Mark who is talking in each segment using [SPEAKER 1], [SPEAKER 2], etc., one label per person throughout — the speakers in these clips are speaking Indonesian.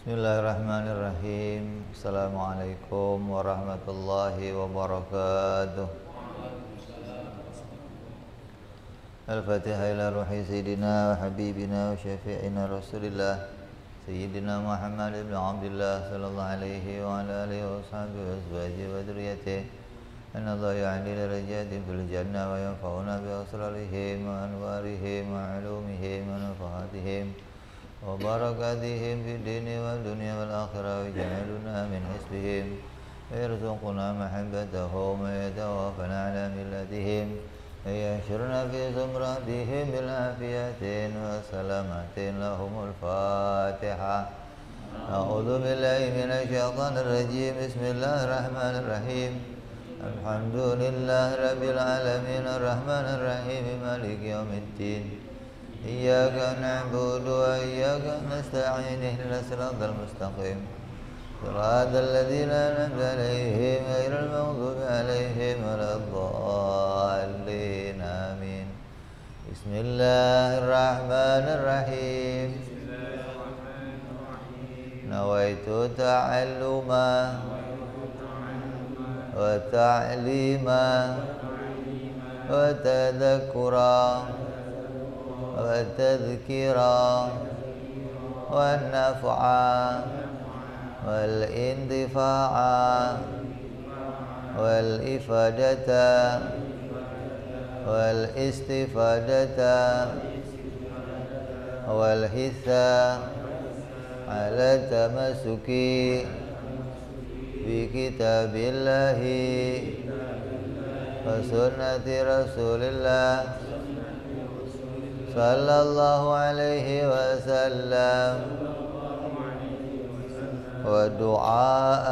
[SPEAKER 1] Bismillahirrahmanirrahim. Assalamualaikum warahmatullahi wabarakatuh. Al-Fatihah ila ruhi Sayyidina wa Habibina wa Syafi'ina Rasulillah Sayyidina Muhammad ibn Abdullah sallallahu alaihi wa ala alihi wa sahbihi wa azwajihi wa dhurriyyatihi an Allah ya'li darajatin fil jannah wa yanfa'una bi asrarihim wa anwarihim wa ulumihim wa nafahatihim wa barakatihim fid dini wal dunya wal akhirah wa ja'aluna min hisbihim wa yarzuquna mahabbatahum wa yatawaffana ala millatihim ويحشرنا في زمرتهم بالعافية وسلامة لهم الفاتحة أعوذ بالله من الشيطان الرجيم بسم الله الرحمن الرحيم الحمد لله رب العالمين الرحمن الرحيم مالك يوم الدين إياك نعبد وإياك نستعين اهدنا الصراط المستقيم صراط الذين أنعمت عليهم غير المغضوب عليهم ولا الضالين آمين بسم الله الرحمن الرحيم نويت تعلما وتعليما وتذكرا وتذكيرا والنفعا والانتفاع والإفادة والاستفادة والحث على التمسك بكتاب الله وسنة رسول الله صلى الله عليه وسلم ودعاء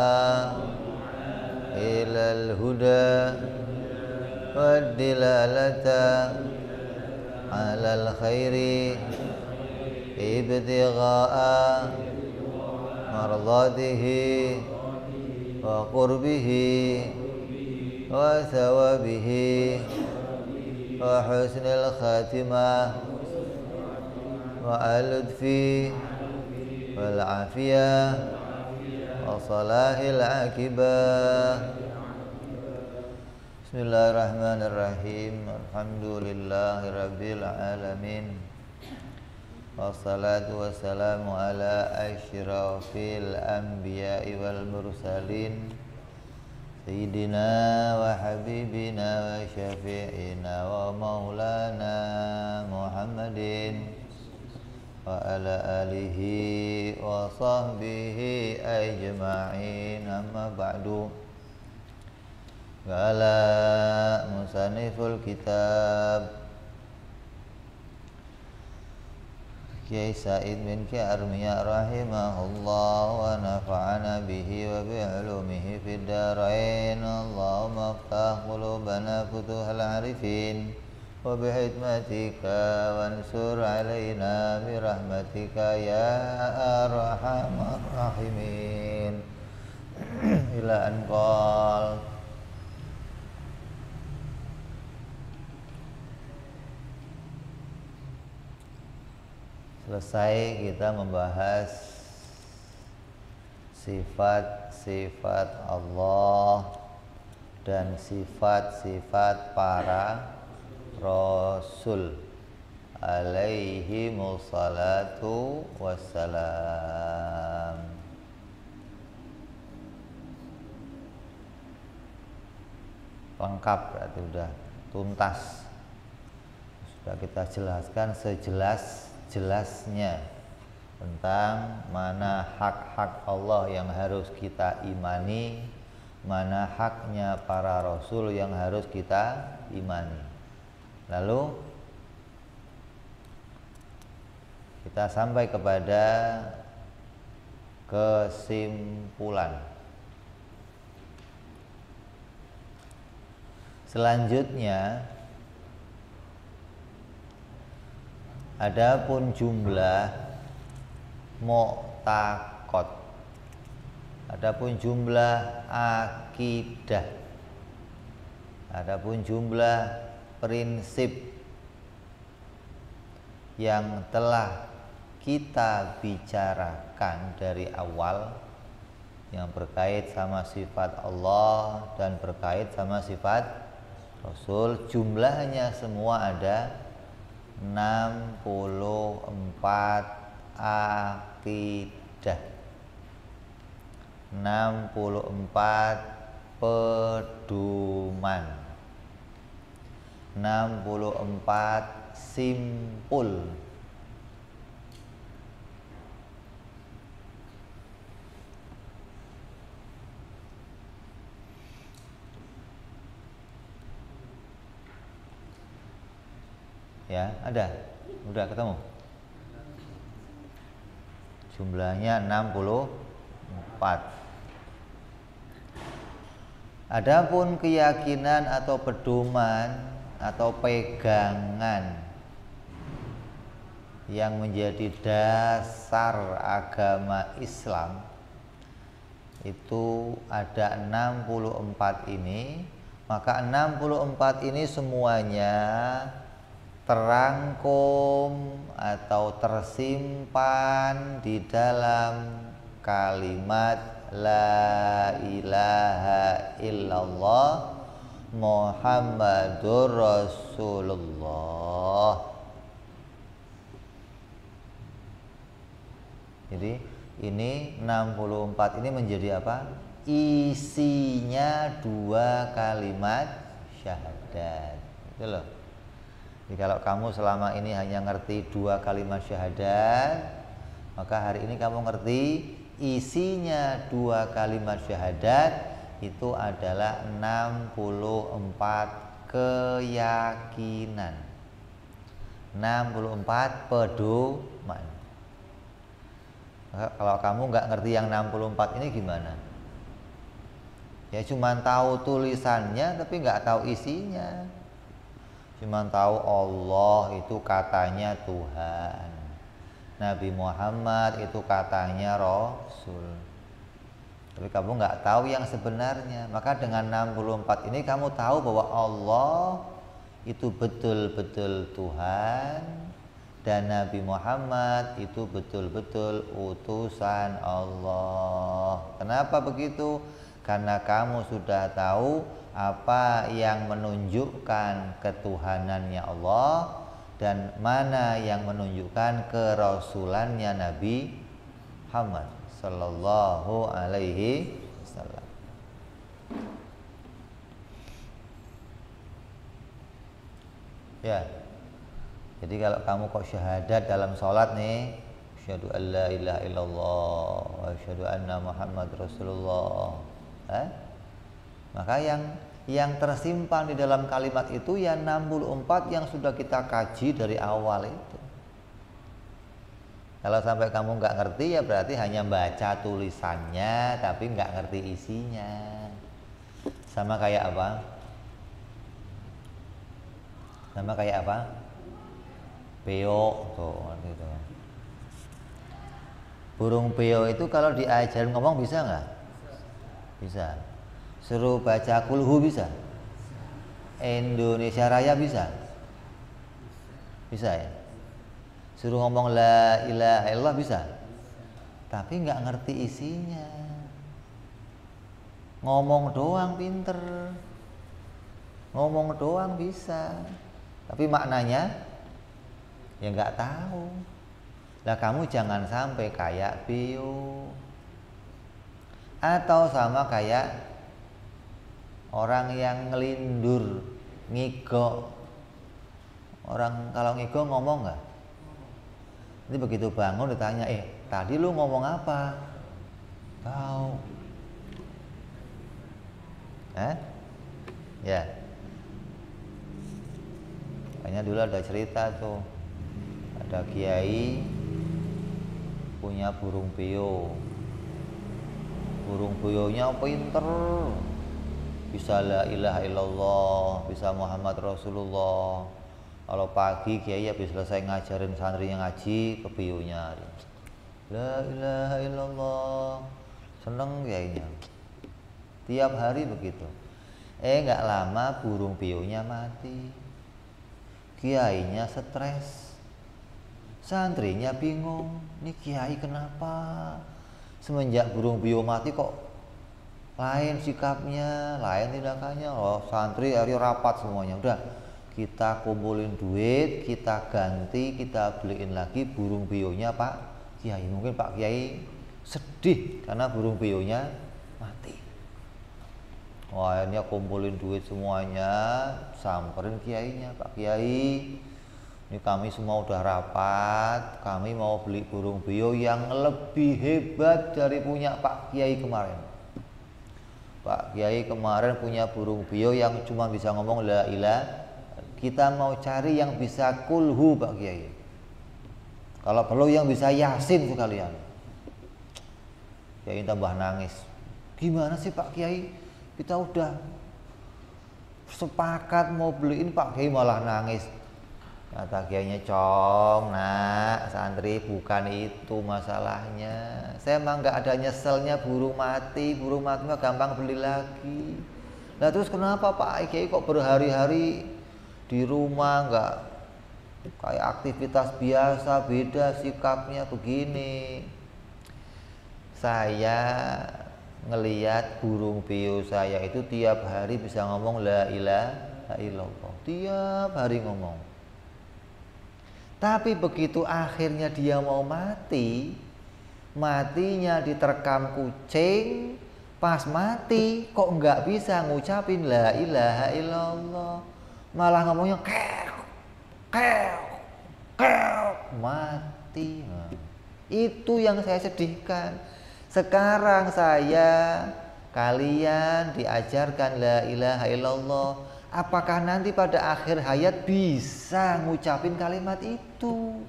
[SPEAKER 1] إلى الهدى والدلالة على الخير ابتغاء مرضاته وقربه وثوابه وحسن الخاتمة واللطف والعافية وصلاح العاقبة Bismillahirrahmanirrahim. Alhamdulillahi rabbil alamin. Wassalatu wassalamu ala asyrafil anbiya'i wal mursalin Sayyidina wa habibina wa syafi'ina wa maulana Muhammadin wa ala alihi wa sahbihi ajma'in, amma ba'du. Qala musanniful kitab Kiai Said bin Kiai Armiyah rahimahullah wa nafa'ana bihi wa bi'ulumihi fid darain. Allahumma aftah qulubana futuhal arifin wa bihikmatika wansur alaina birahmatika ya arhamar rahimin. Ila anqal selesai kita membahas sifat-sifat Allah dan sifat-sifat para Rasul alaihi musallatu wassalam. Lengkap berarti sudah tuntas, sudah kita jelaskan sejelas-jelasnya tentang mana hak-hak Allah yang harus kita imani, mana haknya para Rasul yang harus kita imani. Lalu kita sampai kepada kesimpulan. Selanjutnya, adapun jumlah mu'taqad, adapun jumlah akidah, adapun jumlah prinsip yang telah kita bicarakan dari awal yang berkait sama sifat Allah dan berkait sama sifat Rasul, jumlahnya semua ada 64 akidah, 64 pedoman, 64 simpul. Ya, ada. Udah ketemu. Jumlahnya 64. Adapun keyakinan atau pedoman atau pegangan yang menjadi dasar agama Islam itu ada 64 ini, maka 64 ini semuanya terangkum atau tersimpan di dalam kalimat La ilaha illallah Muhammadur Rasulullah. Jadi ini 64 ini menjadi apa? Isinya 2 kalimat syahadat. Itu loh. Jadi kalau kamu selama ini hanya ngerti 2 kalimat syahadat, maka hari ini kamu ngerti isinya 2 kalimat syahadat itu adalah 64 keyakinan, 64 pedoman. Maka kalau kamu nggak ngerti yang 64 ini gimana? Ya cuma tahu tulisannya tapi nggak tahu isinya. Cuman tahu Allah itu katanya Tuhan, Nabi Muhammad itu katanya Rasul, tapi kamu nggak tahu yang sebenarnya. Maka dengan 64 ini kamu tahu bahwa Allah itu betul-betul Tuhan dan Nabi Muhammad itu betul-betul utusan Allah. Kenapa begitu? Karena kamu sudah tahu apa yang menunjukkan ketuhanannya Allah dan mana yang menunjukkan kerasulannya Nabi Muhammad sallallahu alaihi wasallam. Ya. Jadi kalau kamu kok syahadat dalam sholat nih, asyhadu an la ilaha illallah wa asyhadu anna Muhammad Rasulullah. Maka yang tersimpan di dalam kalimat itu ya 64 yang sudah kita kaji dari awal itu. Kalau sampai kamu nggak ngerti ya berarti hanya baca tulisannya tapi nggak ngerti isinya. Sama kayak apa? Sama kayak apa? Beo tuh gitu. Burung beo itu kalau diajarin ngomong bisa nggak? Bisa. Suruh baca kulhu bisa? Indonesia Raya bisa? Bisa ya? Suruh ngomong la ilaha illallah bisa? Tapi nggak ngerti isinya. Ngomong doang pinter, ngomong doang bisa, tapi maknanya ya nggak tahu. Lah kamu jangan sampai kayak beo atau sama kayak orang yang ngelindur, ngigo. Orang kalau ngigo ngomong nggak? Ini begitu bangun ditanya, tadi lu ngomong apa? Tahu? Ya. Kayaknya dulu ada cerita tuh, ada kiai punya burung beo. Burung beonya pinter, bisa la ilaha illallah, bisa Muhammad Rasulullah. Kalau pagi kiai habis selesai ngajarin santrinya ngaji, ke beonya la ilaha illallah, seneng kiainya. Tiap hari begitu. Nggak lama burung beonya mati. Kiainya stres. Santrinya bingung, ini kiai kenapa? Semenjak burung beo mati kok lain sikapnya, lain tindakannya. Oh, santri hari rapat semuanya. Udah, kita kumpulin duit, kita ganti, kita beliin lagi burung beonya Pak Kiai. Mungkin Pak Kiai sedih karena burung beonya mati. Wah, akhirnya kumpulin duit semuanya, samperin kiainya, Pak Kiai, ini kami semua udah rapat, kami mau beli burung beo yang lebih hebat dari punya Pak Kiai kemarin. Pak Kiai kemarin punya burung beo yang cuma bisa ngomong la ilah. Kita mau cari yang bisa kulhu Pak Kiai. Kalau perlu yang bisa yasin sekalian. Kiai tambah nangis. Gimana sih Pak Kiai? Kita udah sepakat mau beliin, Pak Kiai malah nangis. Kata kiainya, Cong, nak, santri, bukan itu masalahnya. Saya emang nggak ada nyeselnya burung mati mah gampang beli lagi. Nah terus kenapa Pak Kiai kok berhari-hari di rumah nggak kayak aktivitas biasa, beda sikapnya begini? Saya ngelihat burung beo saya itu tiap hari bisa ngomong la ilaha illallah, tiap hari ngomong. Tapi begitu akhirnya dia mau mati, matinya diterkam kucing, pas mati kok nggak bisa ngucapin la ilaha illallah, malah ngomongnya keok, keok, keok, mati. Nah, itu yang saya sedihkan. Sekarang kalian diajarkan la ilaha illallah, apakah nanti pada akhir hayat bisa ngucapin kalimat itu?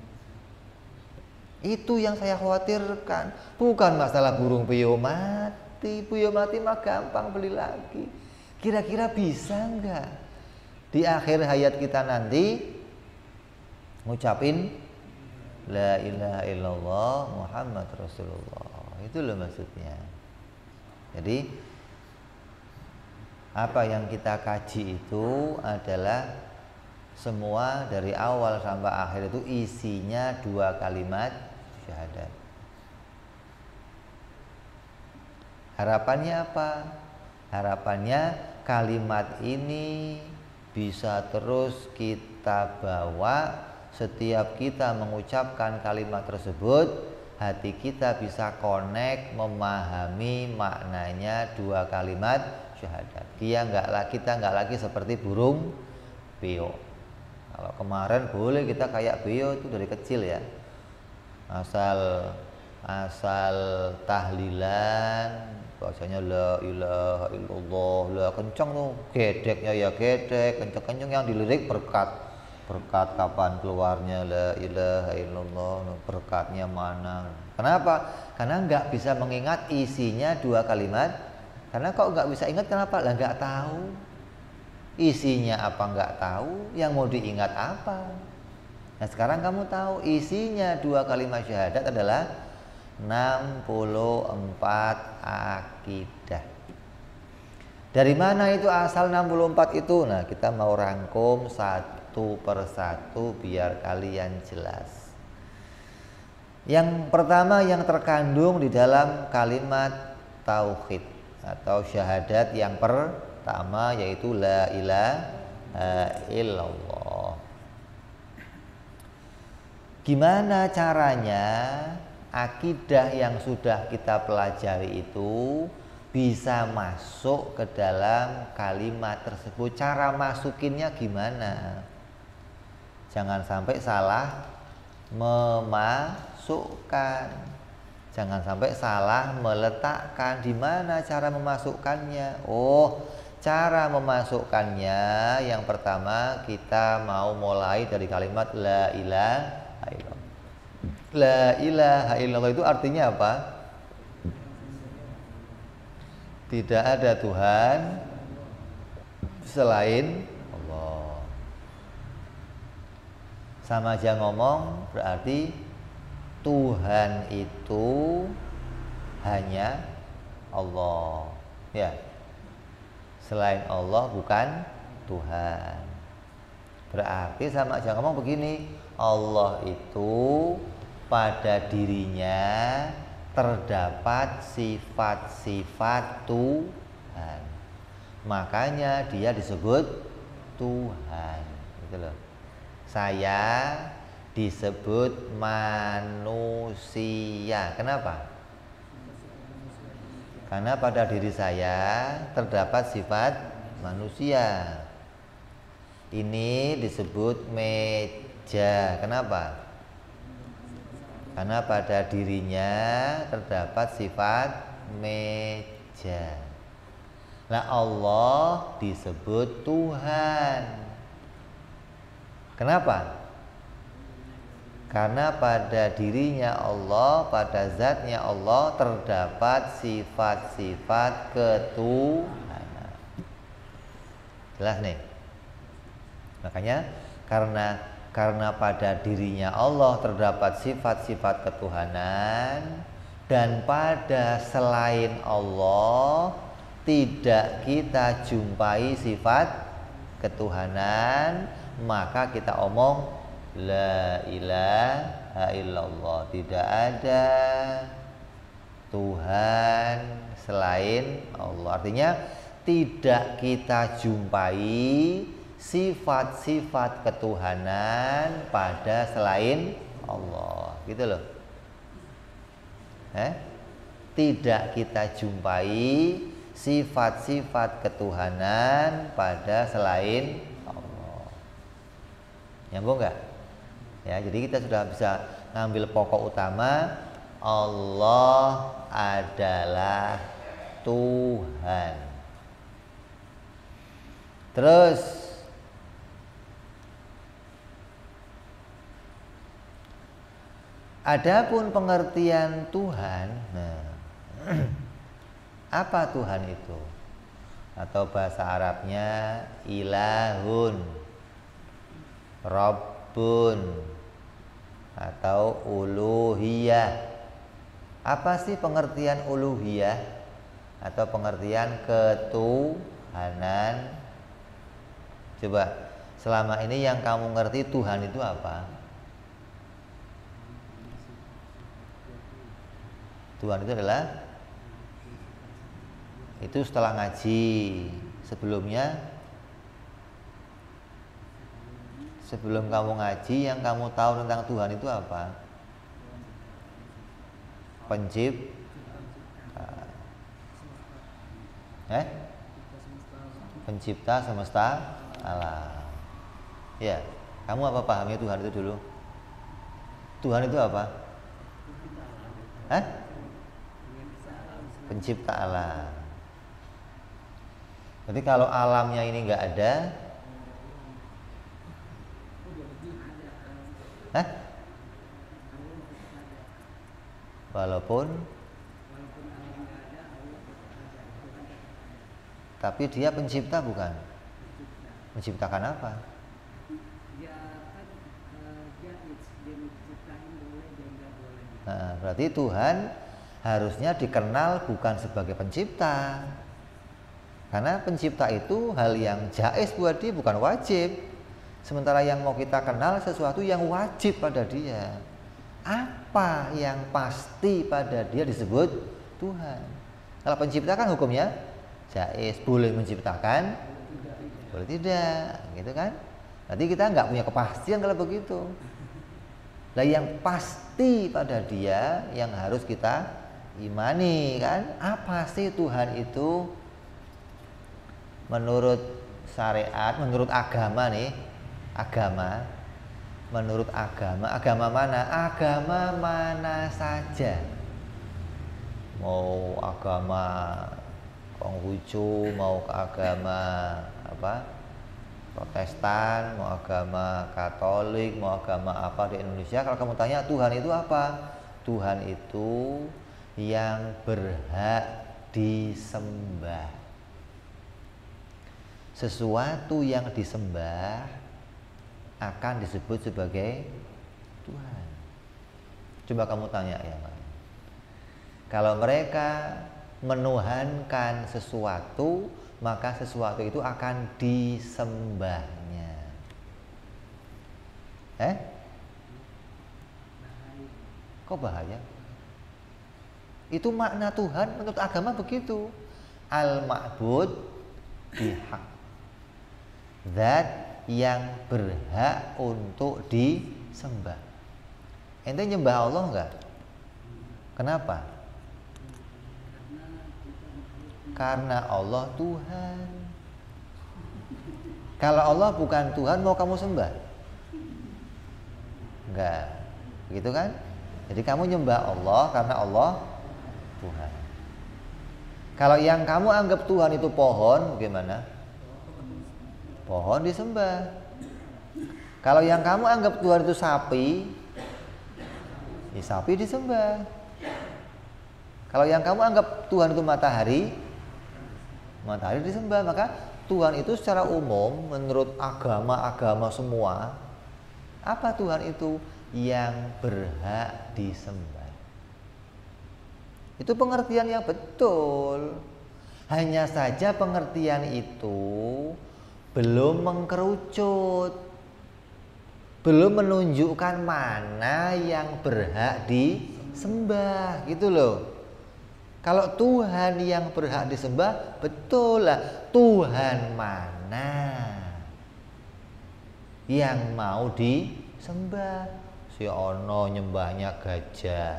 [SPEAKER 1] Itu yang saya khawatirkan. Bukan masalah burung beo mati. Beo mati mah gampang beli lagi. Kira-kira bisa nggak di akhir hayat kita nanti ngucapin la ilaha illallah Muhammad Rasulullah? Itu loh maksudnya. Jadi apa yang kita kaji itu adalah semua dari awal sampai akhir itu isinya 2 kalimat syahadat. Harapannya apa? Harapannya kalimat ini bisa terus kita bawa. Setiap kita mengucapkan kalimat tersebut, hati kita bisa connect, memahami maknanya 2 kalimat syahadat. Kita nggak lagi seperti burung beo. Kalau kemarin boleh kita kayak beo itu dari kecil ya, asal tahlilan bacanya la ilaha illallah, la kencang tuh, gedeknya ya gedek, kencang-kencang, yang dilirik berkat kapan keluarnya la ilaha illallah, berkatnya mana. Kenapa? Karena nggak bisa mengingat isinya 2 kalimat. Karena kok nggak bisa ingat, kenapa? Lah nggak tahu isinya apa, nggak tahu yang mau diingat apa. Nah sekarang kamu tahu isinya 2 kalimat syahadat adalah 64 akidah. Dari mana itu asal 64 itu? Nah kita mau rangkum satu persatu biar kalian jelas. Yang pertama yang terkandung di dalam kalimat tauhid atau syahadat yang pertama yaitu la ilaha illallah. Gimana caranya akidah yang sudah kita pelajari itu bisa masuk ke dalam kalimat tersebut? Cara masukinnya gimana? Jangan sampai salah memasukkan, jangan sampai salah meletakkan. Di mana cara memasukkannya? Oh, cara memasukkannya yang pertama kita mau mulai dari kalimat la ilaha illallah. La ilaha illallah itu artinya apa? Tidak ada Tuhan selain Allah. Sama aja ngomong, berarti Tuhan itu hanya Allah. Ya, selain Allah bukan Tuhan. Berarti sama aja ngomong begini, Allah itu pada dirinya terdapat sifat-sifat Tuhan. Makanya dia disebut Tuhan. Gitu loh. Saya disebut manusia. Kenapa? Karena pada diri saya terdapat sifat manusia. Ini disebut meja. Kenapa? Karena pada dirinya terdapat sifat meja. Nah, Allah disebut Tuhan. Kenapa? Karena pada dirinya Allah, pada zatnya Allah terdapat sifat-sifat ketuhanan. Jelas nih? Makanya karena pada dirinya Allah terdapat sifat-sifat ketuhanan, dan pada selain Allah tidak kita jumpai sifat ketuhanan, maka kita omong la ilaha illallah. Tidak ada Tuhan selain Allah. Artinya tidak kita jumpai sifat-sifat ketuhanan pada selain Allah. Gitu loh. Tidak kita jumpai sifat-sifat ketuhanan pada selain Allah. Nyambung nggak? Ya, jadi kita sudah bisa ngambil pokok utama, Allah adalah Tuhan. Terus adapun pengertian Tuhan, nah, apa Tuhan itu? Atau bahasa Arabnya ilahun, Rabbun, atau uluhiyah. Apa sih pengertian uluhiyah atau pengertian ketuhanan? Coba selama ini yang kamu ngerti Tuhan itu apa? Tuhan itu adalah, itu setelah ngaji. Sebelum kamu ngaji, yang kamu tahu tentang Tuhan itu apa? Pencipta semesta alam. Ya, kamu apa pahamnya Tuhan itu dulu? Tuhan itu apa? Pencipta alam. Jadi kalau alamnya ini nggak ada, walaupun tapi dia pencipta bukan? Menciptakan apa? Nah, berarti Tuhan harusnya dikenal bukan sebagai pencipta. Karena pencipta itu hal yang jaiz buat dia, bukan wajib. Sementara yang mau kita kenal sesuatu yang wajib pada dia. Apa yang pasti pada dia disebut Tuhan. Kalau pencipta kan hukumnya jaiz, boleh menciptakan, boleh tidak, gitu kan? Nanti kita nggak punya kepastian kalau begitu. Nah, yang pasti pada dia yang harus kita imani kan, apa sih Tuhan itu menurut syariat, menurut agama nih, menurut agama mana? Agama mana saja. Mau agama Konghucu, mau ke agama Protestan, mau agama Katolik, mau agama apa di Indonesia, kalau kamu tanya Tuhan itu apa? Tuhan itu yang berhak disembah. Sesuatu yang disembah akan disebut sebagai Tuhan. Coba kamu tanya ya, kalau mereka menuhankan sesuatu, maka sesuatu itu akan disembahnya. Kok bahaya? Itu makna Tuhan menurut agama begitu. Al-ma'bud bihaq. Zat yang berhak untuk disembah. Ente nyembah Allah enggak? Kenapa? Karena Allah Tuhan. Kalau Allah bukan Tuhan, mau kamu sembah? Enggak. Begitu kan? Jadi kamu nyembah Allah karena Allah Tuhan. Kalau yang kamu anggap Tuhan itu pohon, bagaimana? Pohon disembah. Kalau yang kamu anggap Tuhan itu sapi, ya sapi disembah. Kalau yang kamu anggap Tuhan itu matahari, matahari disembah. Maka Tuhan itu secara umum menurut agama-agama semua, apa Tuhan itu? Yang berhak disembah. Itu pengertian yang betul. Hanya saja pengertian itu belum mengkerucut, belum menunjukkan mana yang berhak disembah, gitu loh. Kalau Tuhan yang berhak disembah, betul lah. Tuhan mana yang mau disembah? Si ono nyembahnya gajah,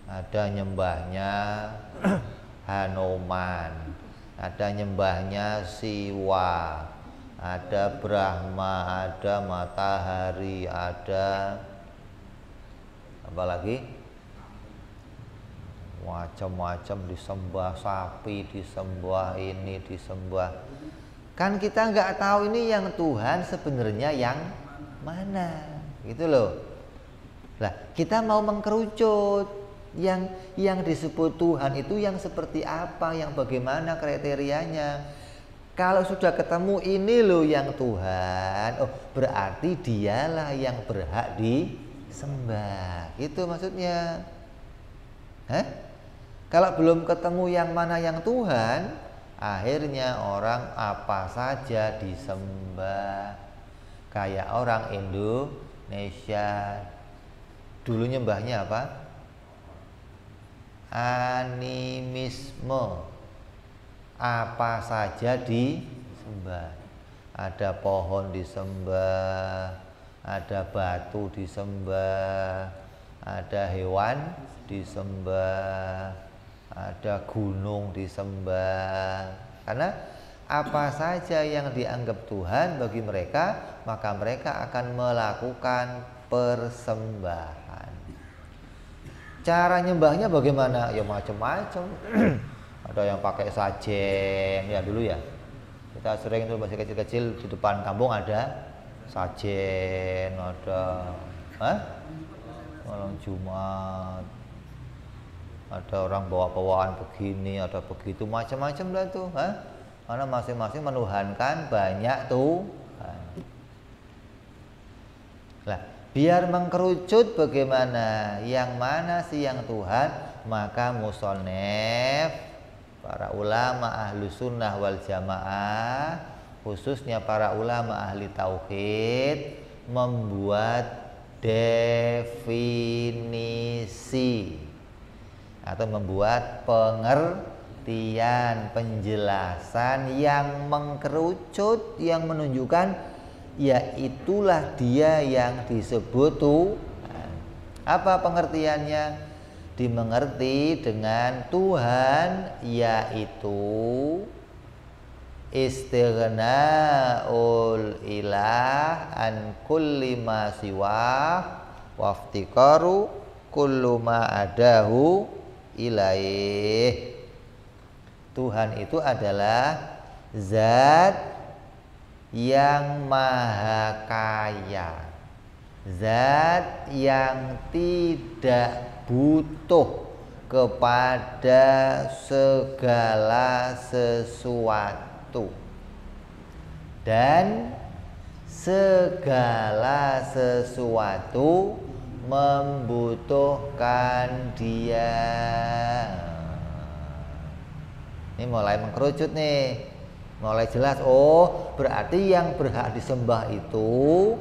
[SPEAKER 1] ada nyembahnya Hanuman, ada nyembahnya Siwa, ada Brahma, ada matahari, ada apa lagi? Macam-macam disembah, sapi disembah, ini disembah. Kan kita nggak tahu ini yang Tuhan sebenarnya yang mana, gitu loh. Lah, kita mau mengkerucut yang disebut Tuhan itu yang seperti apa, yang bagaimana kriterianya. Kalau sudah ketemu ini loh yang Tuhan, oh berarti dialah yang berhak disembah. Itu maksudnya. Hah? Kalau belum ketemu yang mana yang Tuhan, akhirnya orang apa saja disembah. Kayak orang Indonesia. Dulu nyembahnya apa? Animisme. Apa saja disembah. Ada pohon disembah, ada batu disembah, ada hewan disembah, ada gunung disembah. Karena apa saja yang dianggap Tuhan bagi mereka, maka mereka akan melakukan persembahan. Cara nyembahnya bagaimana? Ya macam-macam. Ada yang pakai sajen, ya dulu ya. Kita sering itu masih kecil-kecil di depan kampung ada sajen, ada malam Jumat. Ada orang bawa bawaan begini, ada begitu, macam-macam lah tuh, karena masing-masing menuhankan banyak Tuhan. Lah, biar mengkerucut bagaimana, yang mana sih yang Tuhan, maka musonef, para ulama ahlu sunnah wal jamaah, khususnya para ulama ahli tauhid, membuat definisi atau membuat pengertian, penjelasan yang mengkerucut, yang menunjukkan ya itulah dia yang disebut Tuhan. Apa pengertiannya? Dimengerti dengan Tuhan yaitu istighna'ul ilah an kulli ma siwah waftiqaru kullu ma adahu ilaih. Tuhan itu adalah zat yang maha kaya, zat yang tidak butuh kepada segala sesuatu, dan segala sesuatu membutuhkan dia. Ini mulai mengkerucut nih, mulai jelas. Oh, berarti yang berhak disembah itu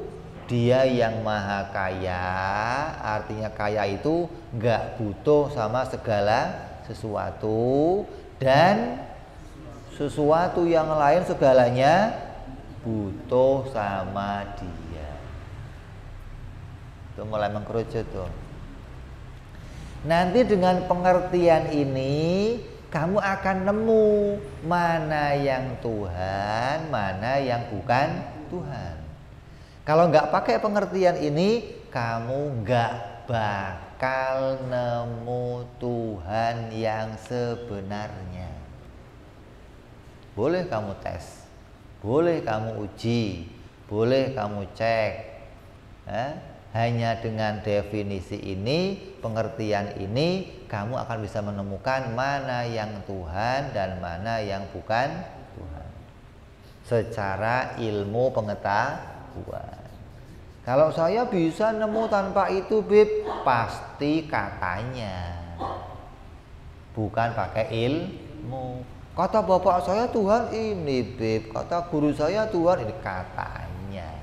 [SPEAKER 1] Dia yang maha kaya, artinya kaya itu nggak butuh sama segala sesuatu, dan sesuatu yang lain segalanya butuh sama dia. Itu mulai mengkerucut tuh. Nanti dengan pengertian ini kamu akan nemu mana yang Tuhan, mana yang bukan Tuhan. Kalau nggak pakai pengertian ini, kamu nggak bakal nemu Tuhan yang sebenarnya. Boleh kamu tes, boleh kamu uji, boleh kamu cek. Hanya dengan definisi ini, pengertian ini, kamu akan bisa menemukan mana yang Tuhan dan mana yang bukan Tuhan. Secara ilmu pengetahuan. Kalau saya bisa nemu tanpa itu, Bib, pasti katanya. Bukan pakai ilmu. Kata bapak saya Tuhan ini, Bib. Kata guru saya Tuhan ini, katanya.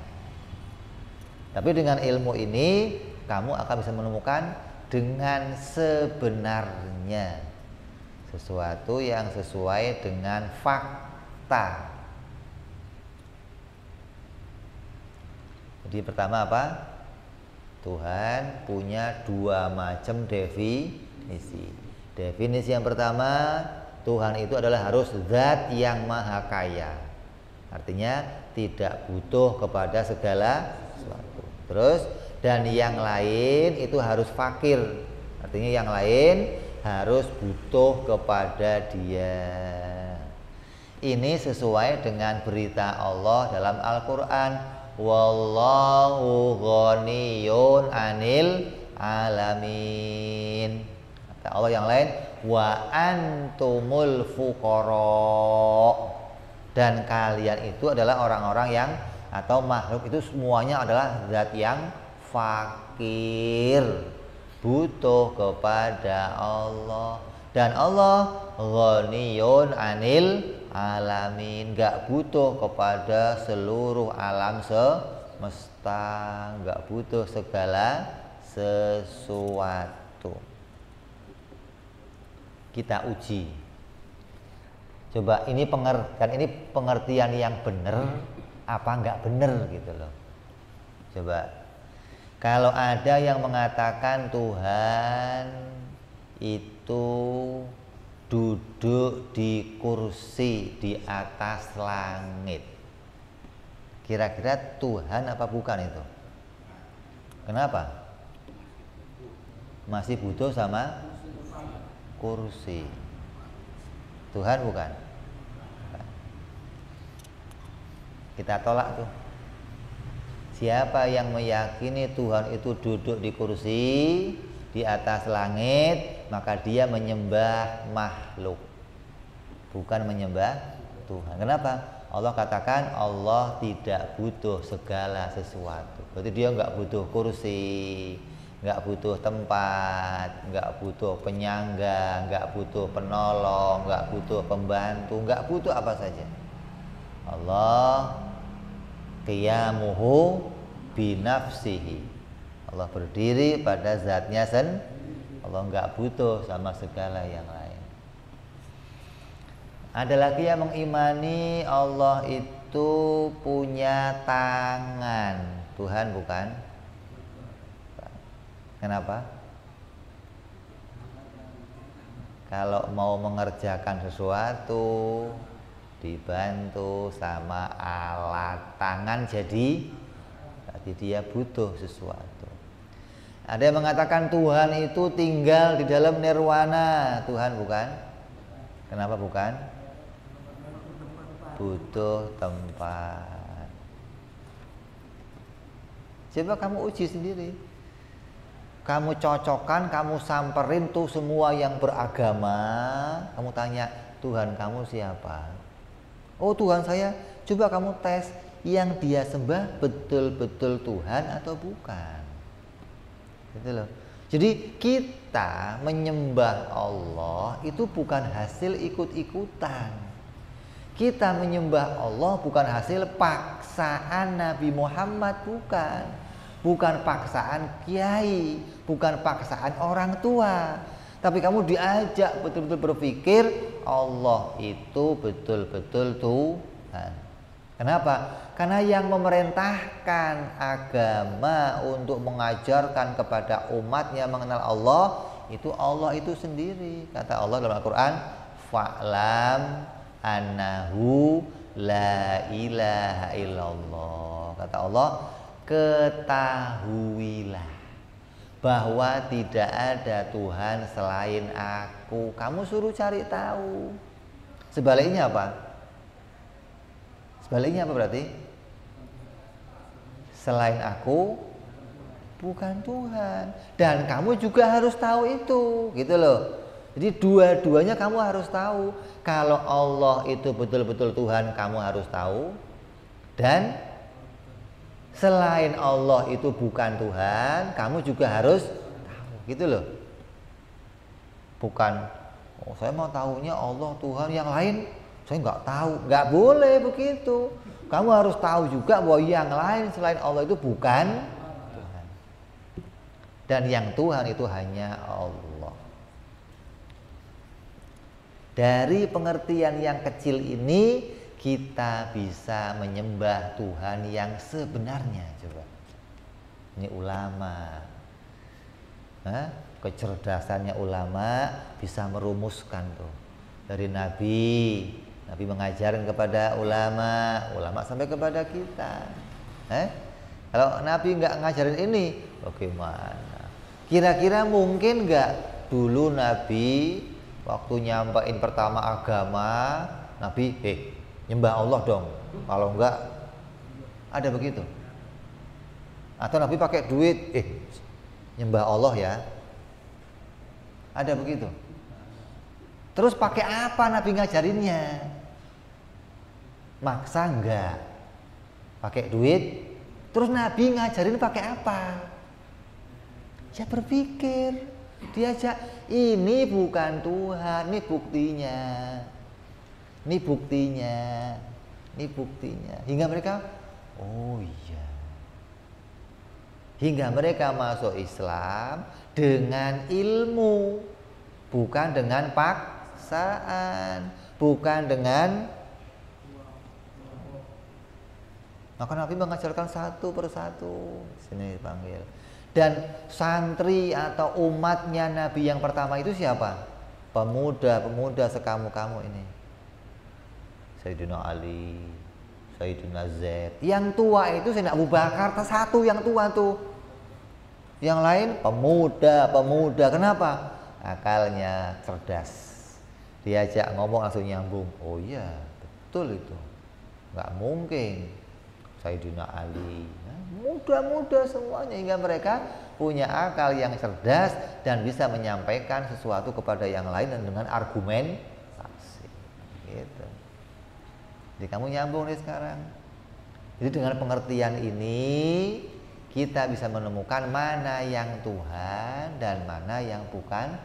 [SPEAKER 1] Tapi dengan ilmu ini, kamu akan bisa menemukan dengan sebenarnya sesuatu yang sesuai dengan fakta. Jadi pertama apa? Tuhan punya dua macam definisi. Definisi yang pertama, Tuhan itu adalah harus zat yang maha kaya. Artinya tidak butuh kepada segala sesuatu. Terus, dan yang lain itu harus fakir. Artinya yang lain harus butuh kepada dia. Ini sesuai dengan berita Allah dalam Al-Quran. Wallahu ghaniyun 'anil alamin. Kata Allah yang lain, wa antumul fuqara. Dan kalian itu adalah orang-orang yang, atau makhluk itu semuanya adalah zat yang fakir, butuh kepada Allah. Dan Allah ghaniyun 'anil alamin, gak butuh kepada seluruh alam semesta, gak butuh segala sesuatu. Kita uji. Coba ini pengertian yang benar apa enggak benar gitu loh. Coba kalau ada yang mengatakan Tuhan itu duduk di kursi di atas langit, kira-kira Tuhan apa bukan itu? Kenapa? Masih butuh sama kursi. Tuhan bukan? Kita tolak tuh. Siapa yang meyakini Tuhan itu duduk di kursi di atas langit, maka dia menyembah makhluk, bukan menyembah Tuhan. Kenapa? Allah katakan Allah tidak butuh segala sesuatu. Berarti dia nggak butuh kursi, nggak butuh tempat, nggak butuh penyangga, nggak butuh penolong, nggak butuh pembantu, nggak butuh apa saja. Allah qiyamuhu binafsihi. Allah berdiri pada zatnya Allah nggak butuh sama segala yang lain. Ada lagi yang mengimani Allah itu punya tangan. Tuhan bukan? Kenapa? Kalau mau mengerjakan sesuatu dibantu sama alat tangan, jadi berarti dia butuh sesuatu. Ada yang mengatakan Tuhan itu tinggal di dalam nirwana. Tuhan bukan? Kenapa bukan? Butuh tempat. Coba kamu uji sendiri. Kamu cocokkan, kamu samperin tuh semua yang beragama. Kamu tanya, Tuhan kamu siapa? Oh Tuhan saya. Coba kamu tes, yang dia sembah betul-betul Tuhan atau bukan? Gitu loh. Jadi kita menyembah Allah itu bukan hasil ikut-ikutan. Kita menyembah Allah bukan hasil paksaan Nabi Muhammad, bukan paksaan kiai, bukan paksaan orang tua. Tapi kamu diajak betul-betul berpikir Allah itu betul-betul Tuhan. Kenapa? Karena yang memerintahkan agama untuk mengajarkan kepada umatnya mengenal Allah itu sendiri. Kata Allah dalam Al-Quran, fa'lam annahu la ilaha illallah. Kata Allah, ketahuilah bahwa tidak ada Tuhan selain aku. Kamu suruh cari tahu. Sebaliknya apa? Sebaliknya apa berarti? Selain aku bukan Tuhan. Dan kamu juga harus tahu itu, gitu loh. Jadi dua-duanya kamu harus tahu. Kalau Allah itu betul-betul Tuhan, kamu harus tahu. Dan selain Allah itu bukan Tuhan, kamu juga harus tahu, gitu loh. Bukan, saya mau tahunya Allah Tuhan, yang lain saya nggak tahu. Nggak boleh begitu. Kamu harus tahu juga bahwa yang lain selain Allah itu bukan Tuhan. Dan yang Tuhan itu hanya Allah. Dari pengertian yang kecil ini kita bisa menyembah Tuhan yang sebenarnya. Coba, ini ulama, kecerdasannya ulama bisa merumuskan tuh. Dari Nabi mengajarkan kepada ulama sampai kepada kita. Kalau Nabi nggak ngajarin ini, bagaimana? Kira-kira mungkin nggak dulu Nabi waktu nyampein pertama agama, Nabi, nyembah Allah dong. Kalau enggak, ada begitu. Atau Nabi pakai duit, nyembah Allah ya. Ada begitu. Terus pakai apa Nabi ngajarinnya? Maksa enggak. Pakai duit. Terus Nabi ngajarin pakai apa? Ya berpikir. Diajak, ini bukan Tuhan, ini buktinya. Ini buktinya. Hingga mereka, oh iya. Hingga mereka masuk Islam dengan ilmu, bukan dengan paksaan, bukan dengan. Maka Nabi mengajarkan satu persatu. Sini dipanggil. Dan santri atau umatnya Nabi yang pertama itu siapa? Pemuda-pemuda sekamu-kamu ini. Sayyidina Ali, Sayyidina Zaid. Yang tua itu Sayyidina Abu Bakar, satu yang tua tuh. Yang lain pemuda. Kenapa? Akalnya cerdas. Diajak ngomong langsung nyambung. Oh iya, betul itu. Nggak mungkin. Sayyidina Ali, muda-muda semuanya, hingga mereka punya akal yang cerdas dan bisa menyampaikan sesuatu kepada yang lain dan dengan argumentasi. Gitu. Jadi kamu nyambung nih sekarang. Jadi dengan pengertian ini kita bisa menemukan mana yang Tuhan dan mana yang bukan.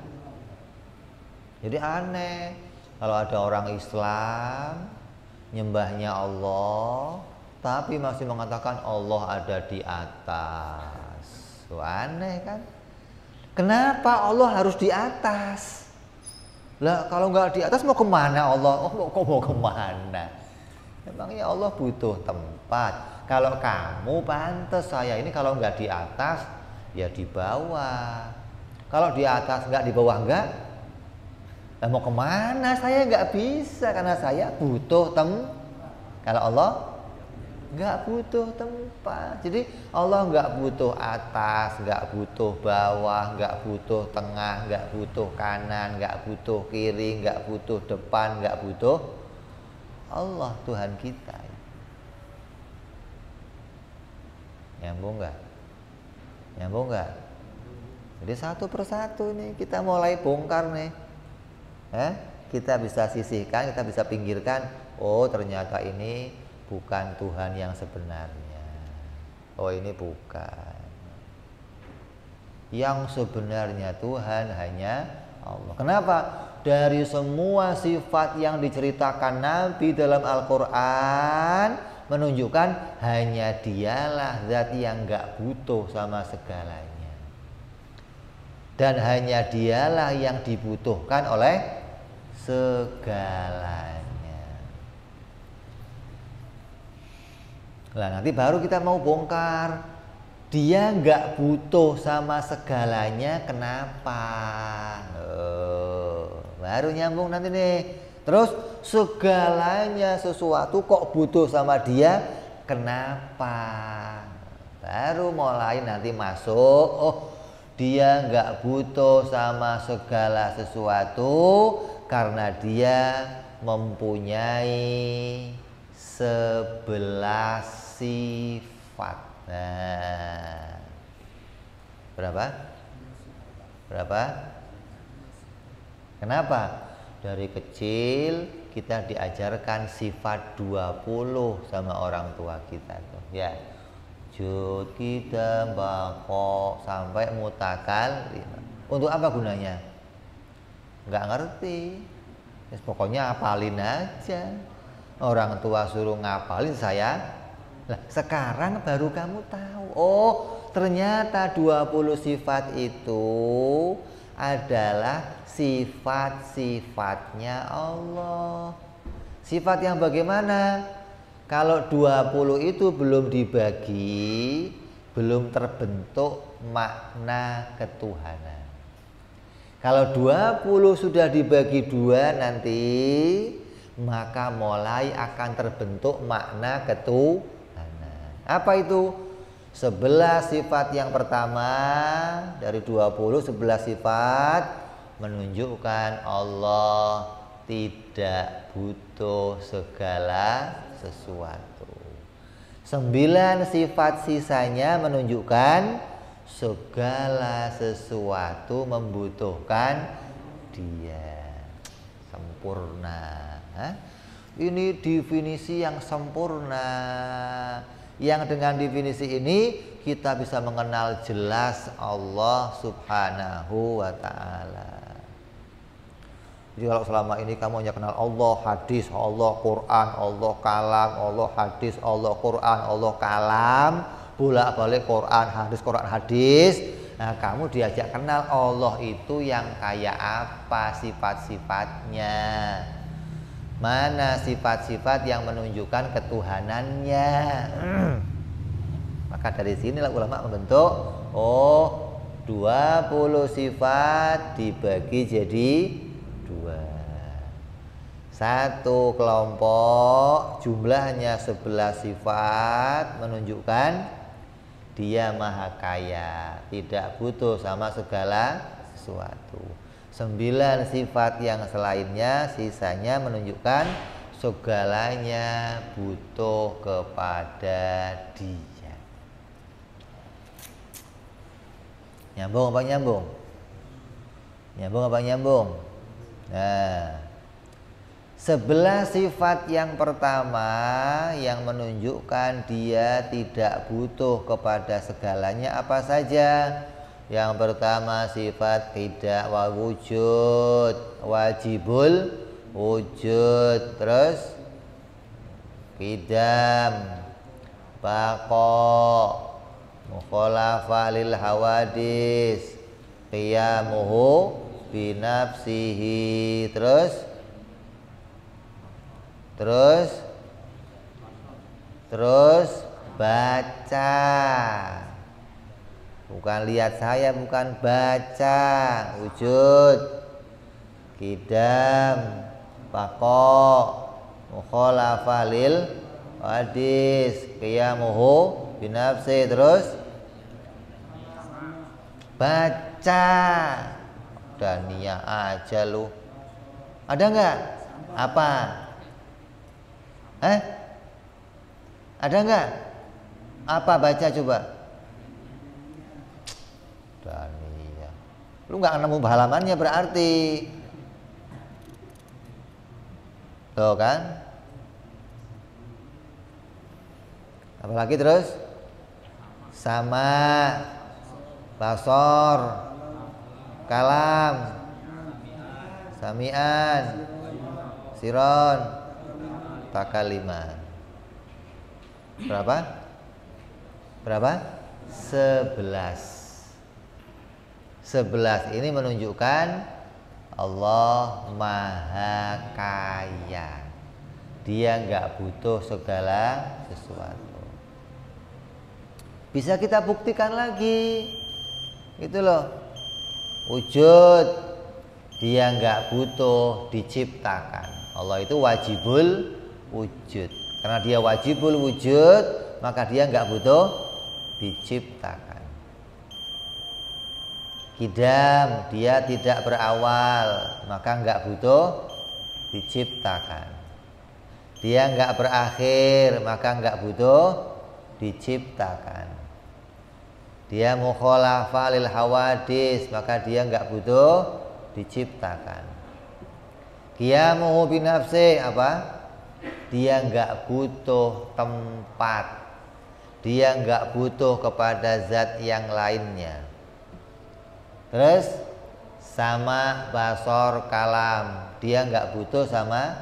[SPEAKER 1] Jadi aneh kalau ada orang Islam nyembahnya Allah tapi masih mengatakan Allah ada di atas. Aneh kan? Kenapa Allah harus di atas? Lah kalau nggak di atas mau kemana Allah? Kok mau kemana? Emangnya Allah butuh tempat? Kalau kamu pantas, saya ini kalau nggak di atas ya di bawah. Kalau di atas nggak, di bawah nggak, lah mau kemana? Saya nggak bisa karena saya butuh tempat. Kalau Allah nggak butuh tempat. Jadi Allah nggak butuh atas, nggak butuh bawah, nggak butuh tengah, nggak butuh kanan, nggak butuh kiri, nggak butuh depan, nggak butuh. Allah Tuhan kita. Nyambung nggak? Nyambung nggak? Jadi satu persatu nih kita mulai bongkar nih. Kita bisa sisihkan, kita bisa pinggirkan. Oh ternyata ini bukan Tuhan yang sebenarnya. Oh ini bukan. Yang sebenarnya Tuhan hanya Allah. Kenapa? Dari semua sifat yang diceritakan Nabi dalam Al-Quran menunjukkan hanya dialah zat yang gak butuh sama segalanya. Dan hanya dialah yang dibutuhkan oleh segalanya. Nah nanti baru kita mau bongkar. Dia gak butuh sama segalanya, kenapa? Baru nyambung nanti nih. Terus segalanya sesuatu kok butuh sama dia, kenapa? Baru mulai nanti masuk. Oh, dia nggak butuh sama segala sesuatu karena dia mempunyai 11 sifat. Nah, berapa? Kenapa? Dari kecil kita diajarkan sifat 20 sama orang tua kita tuh, ya. Jud, kita, bako, sampai mutakal. Untuk apa gunanya? Nggak ngerti. Pokoknya hafalin aja. Orang tua suruh ngapalin saya. Lah, sekarang baru kamu tahu. Oh, ternyata 20 sifat itu adalah sifat-sifatnya Allah. Sifat yang bagaimana? Kalau 20 itu belum dibagi, belum terbentuk makna ketuhanan. Kalau 20 sudah dibagi dua nanti, maka mulai akan terbentuk makna ketuhanan. Apa itu? 11 sifat yang pertama dari 20, 11 sifat menunjukkan Allah tidak butuh segala sesuatu. 9 sifat sisanya menunjukkan segala sesuatu membutuhkan dia. Sempurna. Ini definisi yang sempurna. Yang dengan definisi ini kita bisa mengenal jelas Allah Subhanahu wa ta'ala. Jadi kalau selama ini kamu hanya kenal Allah, hadis, Allah, Quran, Allah, kalam, Allah, hadis, Allah, Quran, Allah, kalam, bolak-balik Quran, hadis. Nah, kamu diajak kenal Allah itu yang kayak apa sifat-sifatnya. Mana sifat-sifat yang menunjukkan ketuhanannya. Maka dari sinilah ulama membentuk 20 sifat dibagi jadi 2. Satu kelompok jumlahnya 11 sifat menunjukkan dia maha kaya, tidak butuh sama segala sesuatu. 9 sifat yang selainnya sisanya menunjukkan segalanya butuh kepada dia. Nyambung apa nyambung? Nyambung apa nyambung? Nah, 11 sifat yang pertama yang menunjukkan dia tidak butuh kepada segalanya apa saja? Yang pertama sifat tidak wa wujud, wajibul wujud, terus qidam, baqa, mukhalafah lil hawadis, qiyamuhu binafsihi, terus baca. Bukan lihat saya, bukan baca. Wujud, qidam, baqa, mukhalafah lil hadis, qiyamuhu binafsi, terus baca. Dan niat aja lu. Ada nggak? Apa? Ada nggak? Apa baca coba? Dania. Lu nggak nemu halamannya berarti. Tuh kan? Apalagi terus? Sama, basor, kalam, sami'an, siron, takaliman. Berapa? 11 ini menunjukkan Allah maha kaya. Dia nggak butuh segala sesuatu. Bisa kita buktikan lagi, gitu loh. Wujud, dia nggak butuh diciptakan. Allah itu wajibul wujud. Karena dia wajibul wujud, maka dia nggak butuh diciptakan. Qidam, dia tidak berawal, maka nggak butuh diciptakan. Dia nggak berakhir, maka nggak butuh diciptakan. Dia mukhalafah lil hawadis, maka dia nggak butuh diciptakan. Qiyamuhu binafsi, apa? Dia nggak butuh tempat. Dia nggak butuh kepada zat yang lainnya. Terus sama basor kalam, dia nggak butuh sama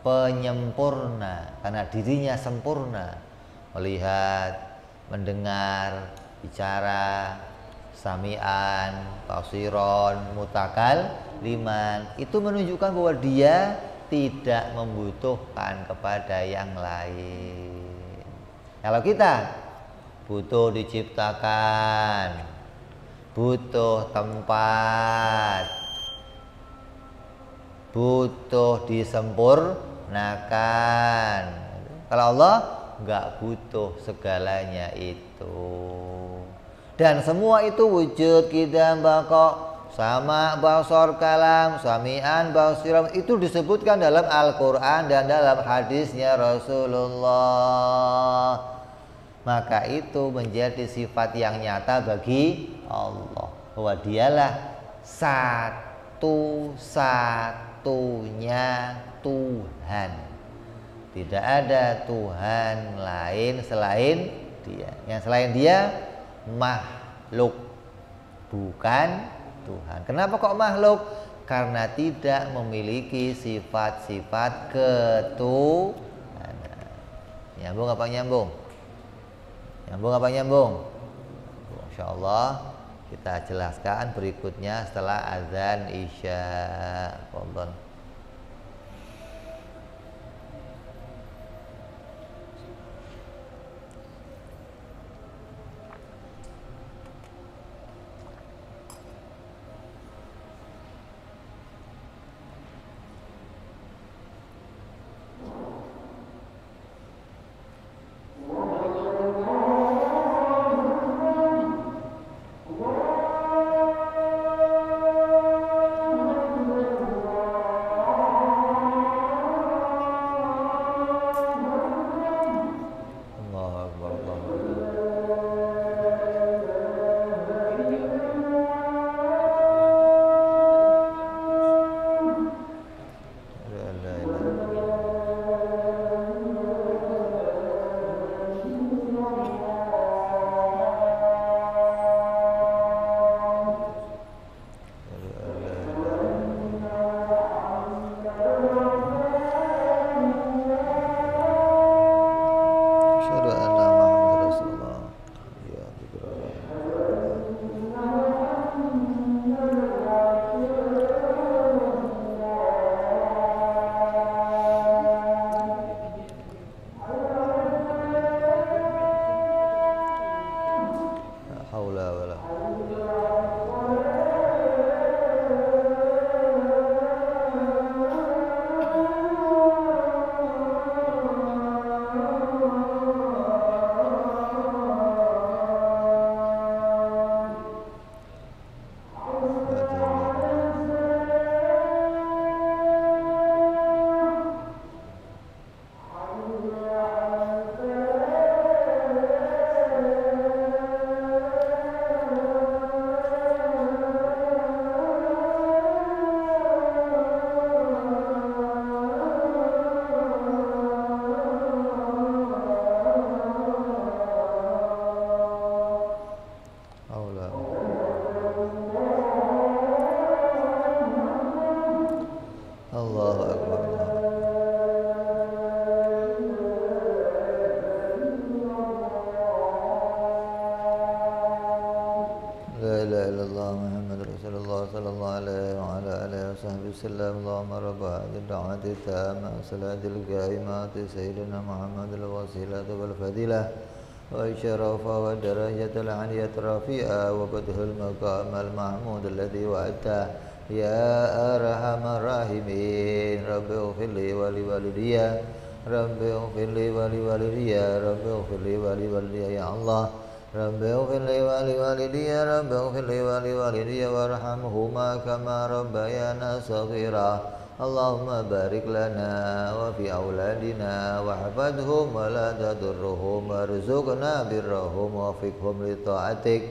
[SPEAKER 1] penyempurna karena dirinya sempurna. Melihat, mendengar, bicara, sami'an, basiron, mutakal, liman. Itu menunjukkan bahwa dia tidak membutuhkan kepada yang lain. Kalau kita butuh diciptakan, butuh tempat, butuh disempurnakan. Kalau Allah nggak butuh segalanya itu. Dan semua itu wujud, qidam, baqa, sama, basor, kalam, sami'an, basiran, itu disebutkan dalam Al-Quran dan dalam hadisnya Rasulullah. Maka itu menjadi sifat yang nyata bagi Allah, bahwa dialah satu-satunya Tuhan. Tidak ada Tuhan lain selain Dia. Yang selain Dia makhluk, bukan Tuhan. Kenapa kok makhluk? Karena tidak memiliki sifat-sifat ketuhanan. Nyambung apa nyambung? Nyambung apa nyambung? Insyaallah kita jelaskan berikutnya setelah azan Isya. Fadhal. وعلى آله وصحبه وسلم. اللهم رب هذه الدعوة التامة والصلاة القائمة سيدنا محمد الوسيلة والفضيلة والشرف والدرجة العلية الرفيعة وبدء المقام المحمود الذي وعدته يا أرحم الراحمين. رب اغفر لي ولوالدي رب اغفر لي ولوالدي رب اغفر لي ولوالدي يا الله. رب اغفر لي ولوالدي رب اغفر لي ولوالدي وارحمهما كما ربيانا صغيرا. اللهم بارك لنا وفي أولادنا واحفظهم ولا تضرهم وارزقنا برهم ووفقهم لطاعتك.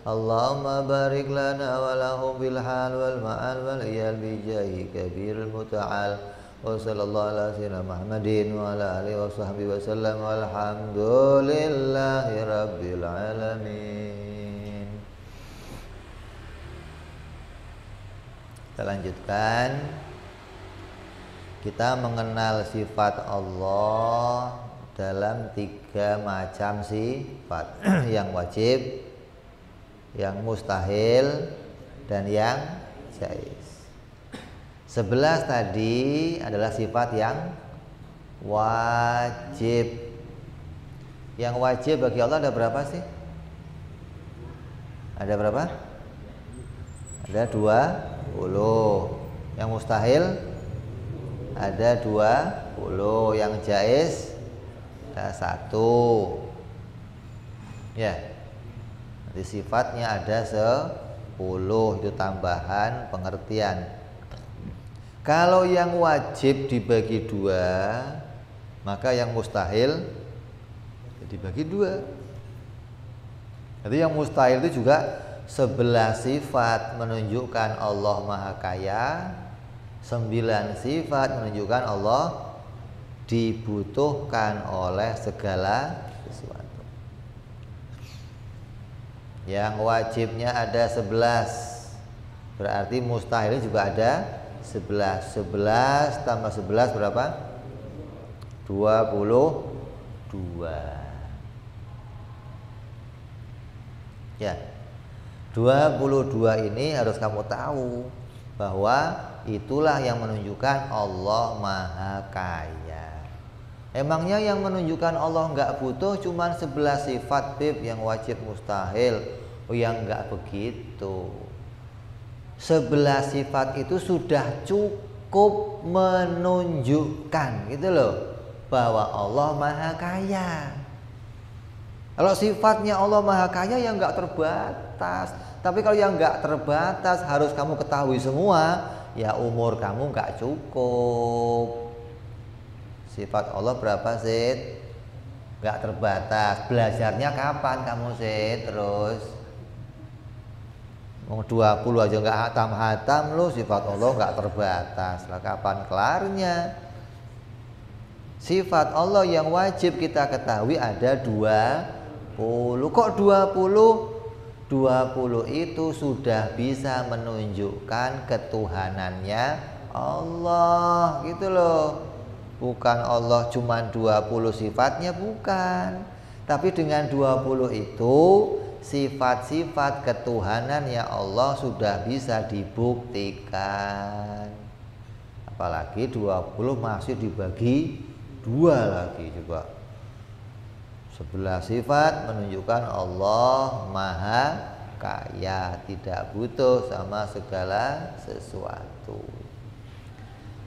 [SPEAKER 1] اللهم بارك لنا ولهم في الحال والمآل والعيال بجاه كبير المتعال. وصلى الله على سيدنا محمد وعلى آله وصحبه وسلم والحمد لله رب العالمين. Kita lanjutkan. Kita mengenal sifat Allah dalam 3 macam sifat, yang wajib, yang mustahil, dan yang jaiz. 11 tadi adalah sifat yang wajib. Yang wajib bagi Allah ada berapa sih? Ada berapa? Ada 20. Yang mustahil ada 20. Yang jaiz ada 1. Ya. Nanti sifatnya ada 10. Itu tambahan pengertian. Kalau yang wajib dibagi 2, maka yang mustahil dibagi 2. Jadi yang mustahil itu juga 11 sifat menunjukkan Allah Maha Kaya, 9 sifat menunjukkan Allah dibutuhkan oleh segala sesuatu. Yang wajibnya ada 11, berarti mustahil juga ada 11. 11 tambah 11 berapa? 22. Ya, 22 ini harus kamu tahu bahwa itulah yang menunjukkan Allah Maha Kaya. Emangnya yang menunjukkan Allah nggak butuh cuman 11 sifat bib yang wajib mustahil? Oh yang nggak begitu. 11 sifat itu sudah cukup menunjukkan gitu loh bahwa Allah Maha Kaya. Kalau sifatnya Allah Maha Kaya yang nggak terbatas. Tapi kalau yang nggak terbatas harus kamu ketahui semua, ya umur kamu nggak cukup. Sifat Allah berapa sih? Nggak terbatas. Belajarnya kapan kamu sih? Terus mau 20 aja nggak hatam-hatam lo, sifat Allah nggak terbatas. Lah kapan kelarnya? Sifat Allah yang wajib kita ketahui ada 20. Kok 20? 20 itu sudah bisa menunjukkan ketuhanannya Allah gitu loh. Bukan Allah cuma 20 sifatnya, bukan. Tapi dengan 20 itu sifat-sifat ketuhanannya Allah sudah bisa dibuktikan. Apalagi 20 masih dibagi 2 lagi coba. 11 sifat menunjukkan Allah Maha Kaya, tidak butuh sama segala sesuatu.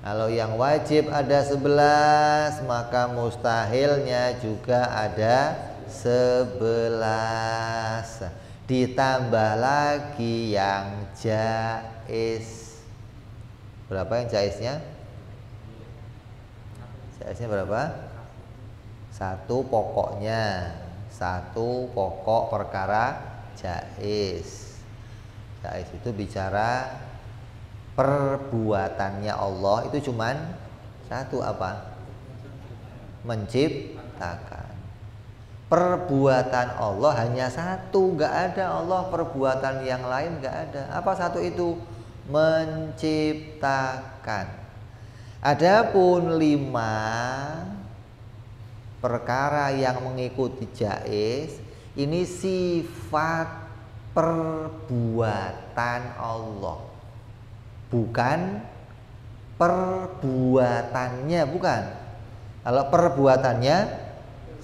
[SPEAKER 1] Kalau yang wajib ada 11, maka mustahilnya juga ada 11. Ditambah lagi yang jaiz. Berapa yang jaiznya? Jaiznya berapa? 1 pokoknya, 1 pokok perkara jaiz. Jaiz itu bicara perbuatannya Allah itu cuman 1 apa? Menciptakan. Perbuatan Allah hanya 1, nggak ada Allah perbuatan yang lain nggak ada. Apa 1 itu? Menciptakan. Adapun 5 perkara yang mengikuti jaiz ini sifat perbuatan Allah. bukan perbuatannya, bukan. Kalau perbuatannya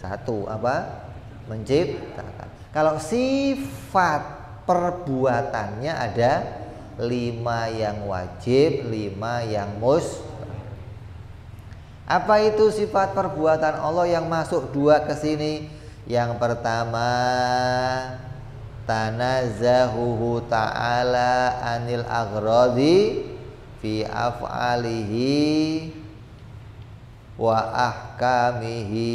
[SPEAKER 1] satu, apa? Menciptakan. Kalau sifat perbuatannya ada 5 yang wajib, 5 yang mustahil. Apa itu sifat perbuatan Allah yang masuk 2 ke sini? Yang pertama, tanazzahuhu ta'ala anil aghradi fi af'alihi wa ahkamihi.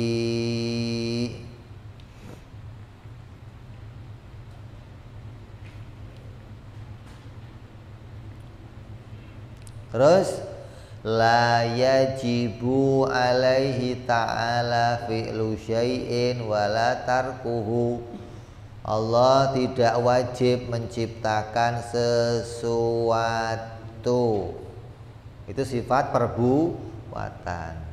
[SPEAKER 1] Terus la yajibu alaihi ta'ala fi'lu syai'in wala tarkuhu. Allah tidak wajib menciptakan sesuatu. Itu sifat perbuatan.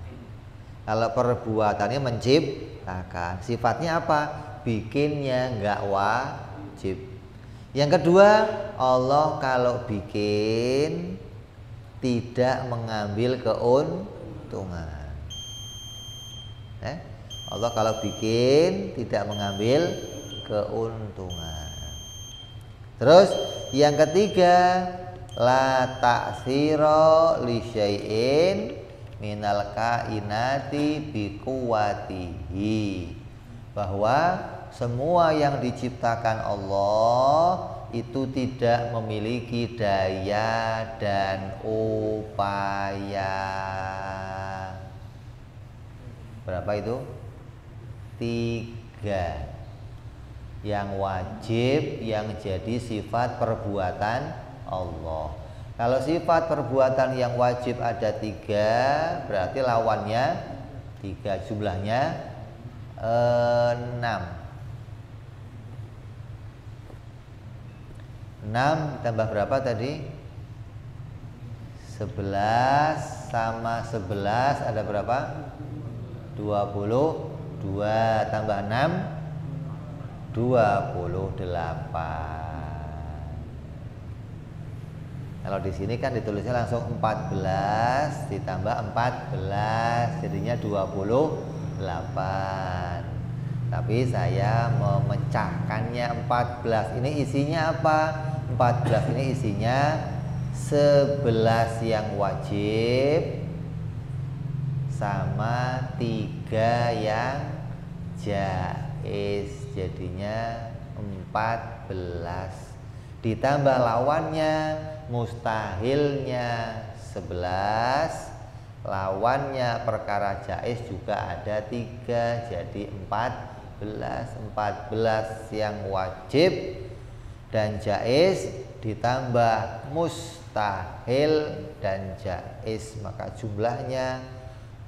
[SPEAKER 1] Kalau perbuatannya menciptakan, sifatnya apa? Bikinnya enggak wajib. Yang kedua, Allah kalau bikin tidak mengambil keuntungan. Allah kalau bikin tidak mengambil keuntungan. Terus yang ketiga, la ta'sira li syai'in minal kainati bi quwwatihi, bahwa semua yang diciptakan Allah itu tidak memiliki daya dan upaya. Berapa itu? 3 yang wajib, yang jadi sifat perbuatan Allah. Kalau sifat perbuatan yang wajib ada 3, berarti lawannya 3, jumlahnya 6. 6 tambah berapa tadi? 11 sama 11 ada berapa? 22 tambah 6 28. Kalau di sini kan ditulisnya langsung 14 ditambah 14 jadinya 28. Tapi saya memecahkannya 14. Ini isinya apa? 14 ini isinya 11 yang wajib sama 3 yang jaiz, jadinya 14. Ditambah lawannya, mustahilnya 11, lawannya perkara jaiz juga ada 3, jadi 14 yang wajib dan jaiz ditambah mustahil dan jaiz, maka jumlahnya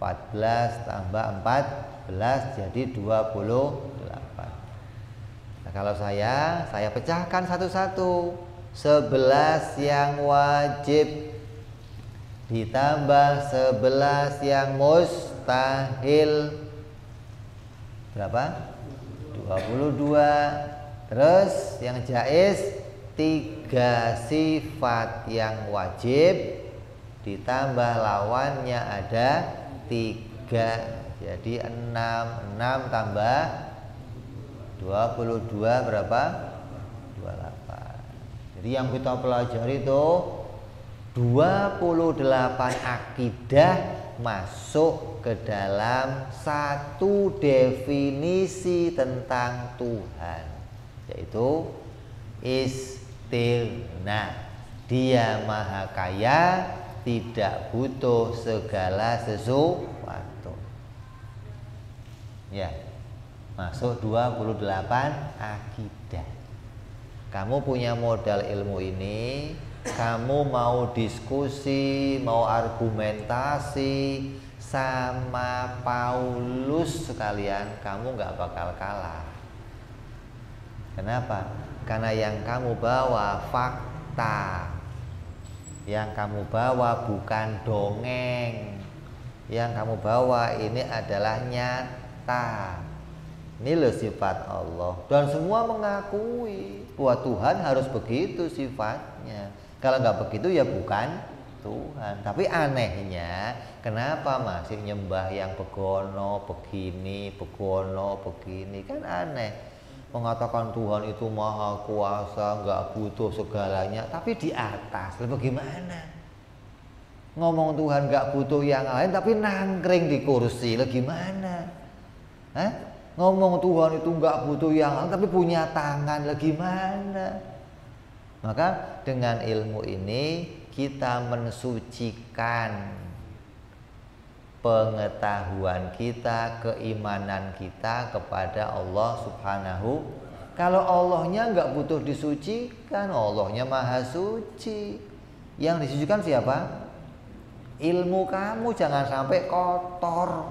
[SPEAKER 1] 14 tambah 14 jadi 28. Nah, kalau saya pecahkan satu-satu. 11 yang wajib ditambah 11 yang mustahil berapa? 22. Terus yang jaiz 3 sifat yang wajib ditambah lawannya ada 3 jadi 6 tambah 22 berapa? 28. Jadi yang kita pelajari itu 28 akidah masuk ke dalam satu definisi tentang Tuhan, yaitu istighna. Dia maha kaya, tidak butuh segala sesuatu. Ya, masuk 28 akidah. Kamu punya modal ilmu ini, kamu mau diskusi, mau argumentasi sama Paulus sekalian, kamu nggak bakal kalah. Kenapa? Karena yang kamu bawa fakta, yang kamu bawa bukan dongeng, yang kamu bawa ini adalah nyata. Ini loh sifat Allah, dan semua mengakui bahwa Tuhan harus begitu sifatnya. Kalau nggak begitu ya bukan Tuhan. Tapi anehnya kenapa masih nyembah yang begono begini, kan aneh. Mengatakan Tuhan itu maha kuasa, nggak butuh segalanya, tapi di atas. Lalu bagaimana? Ngomong Tuhan nggak butuh yang lain, tapi nangkring di kursi. Lalu gimana? Hah? Ngomong Tuhan itu nggak butuh yang lain, tapi punya tangan. Lalu gimana? Maka dengan ilmu ini kita mensucikan pengetahuan kita, keimanan kita kepada Allah Subhanahu. Kalau Allahnya nggak butuh disucikan, Allahnya maha suci. Yang disucikan siapa? Ilmu kamu jangan sampai kotor.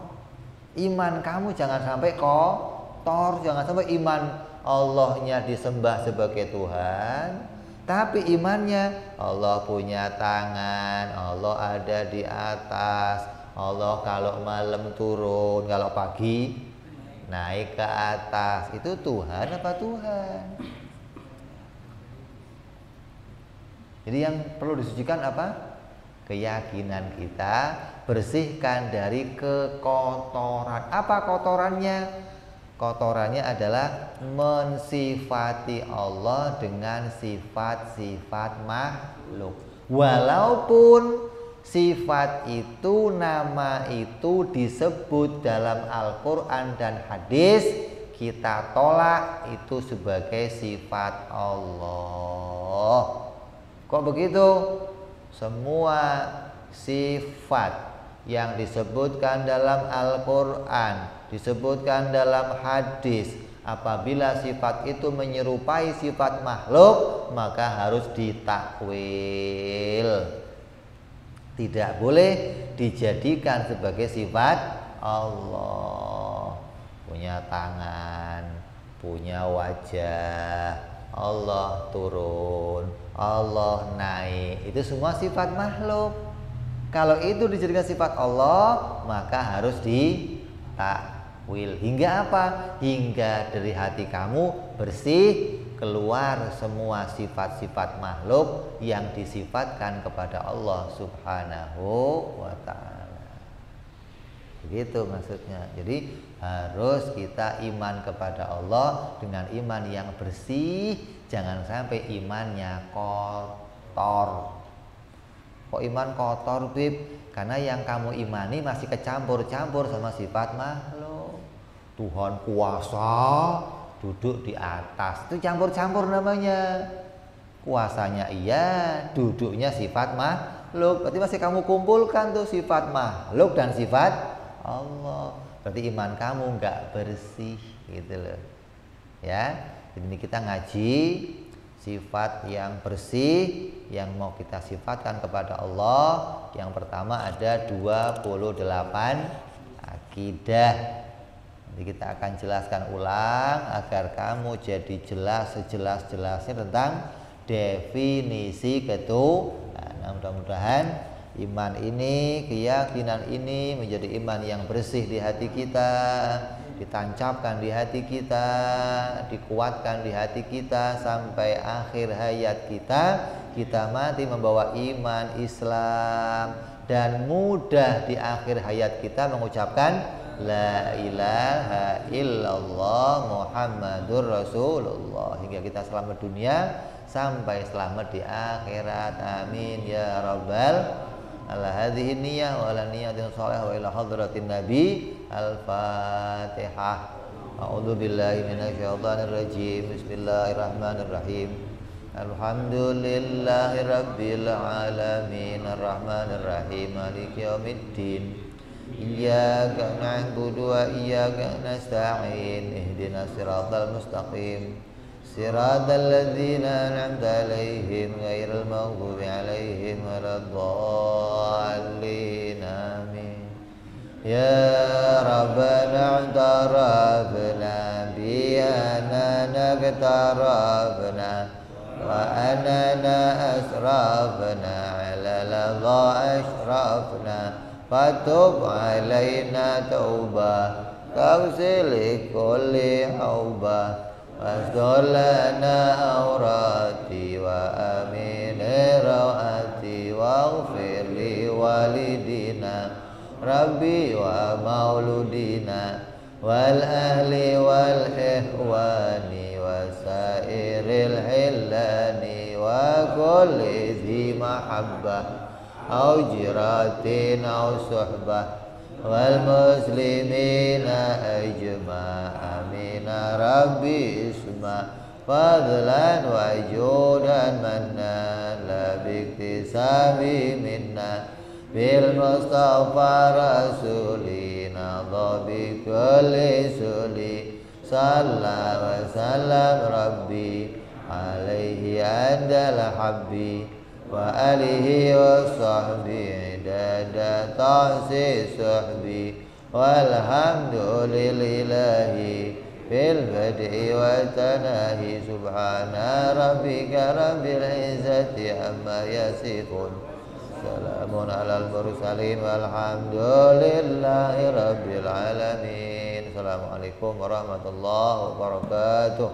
[SPEAKER 1] Iman kamu jangan sampai kotor. Jangan sampai iman Allahnya disembah sebagai Tuhan, tapi imannya Allah punya tangan, Allah ada di atas, Allah kalau malam turun, kalau pagi naik ke atas. Itu Tuhan apa Tuhan? Jadi yang perlu disucikan apa? Keyakinan kita, bersihkan dari kekotoran. Apa kotorannya? Kotorannya adalah mensifati Allah dengan sifat-sifat makhluk. Walaupun sifat itu, nama itu disebut dalam Al-Quran dan hadis, kita tolak itu sebagai sifat Allah. Kok begitu? Semua sifat yang disebutkan dalam Al-Quran, disebutkan dalam hadis, apabila sifat itu menyerupai sifat makhluk, maka harus ditakwil. Tidak boleh dijadikan sebagai sifat Allah. Punya tangan, punya wajah, Allah turun, Allah naik, itu semua sifat makhluk. Kalau itu dijadikan sifat Allah, maka harus ditakwil. Hingga apa? Hingga dari hati kamu bersih, keluar semua sifat-sifat makhluk yang disifatkan kepada Allah Subhanahu wa ta'ala. Begitu maksudnya. Jadi harus kita iman kepada Allah dengan iman yang bersih. Jangan sampai imannya kotor. Kok iman kotor, Bib? Karena yang kamu imani masih kecampur-campur sama sifat makhluk. Tuhan kuasa, duduk di atas, itu campur-campur namanya. Kuasanya iya, duduknya sifat makhluk. Berarti masih kamu kumpulkan tuh sifat makhluk dan sifat Allah. Berarti iman kamu nggak bersih gitu loh. Ya, jadi ini kita ngaji sifat yang bersih yang mau kita sifatkan kepada Allah. Yang pertama ada 28 akidah. Nanti kita akan jelaskan ulang agar kamu jadi jelas sejelas-jelasnya tentang definisi ketuhanan. Nah, mudah-mudahan iman ini, keyakinan ini menjadi iman yang bersih di hati kita, ditancapkan di hati kita, dikuatkan di hati kita sampai akhir hayat kita. Kita mati membawa iman Islam dan mudah di akhir hayat kita mengucapkan La ilaha illallah Muhammadur Rasulullah, hingga kita selamat dunia sampai selamat di akhirat. Amin ya rabbal ala hadhihi niyyah wa ala niyatin shalih wa ila hadratin nabi. Al-Fatihah. A'udzu billahi minasyaitonir rajim. Bismillahirrahmanirrahim. Alhamdulillahi rabbil alamin arrahmanir rahim maliki yaumiddin. Iyyaka na'budu wa iyyaka nasta'in. Ihdinas siratal mustaqim. Siratal ladzina an'amta 'alaihim ghairil maghdubi 'alaihim waladdallin. Amin. Ya Rabbana i'tarafna bi annana i'tarafna wa annana asrafna 'ala ladha ashrafna fatub alaina taubah kausili kulli haubah واستر لنا عوراتي وآمن روعاتي واغفر لوالدينا ربي ومولودينا والأهل والإخوان وسائر الحلان وكل ذي محبة أو جرات أو صحبة والمسلمين أجمع آمين ربي اسمع فضلا وجودا منا لا باكتساب منا بالمصطفى رسولنا بكل سولي صلى وسلم ربي عليه عند الحب وآله وصحبه عدد تعصي صحبي والحمد لله في البدء والتناهي سبحان ربك رب العزة عما يصفون سلام على المرسلين والحمد لله رب العالمين. Assalamualaikum warahmatullahi wabarakatuh.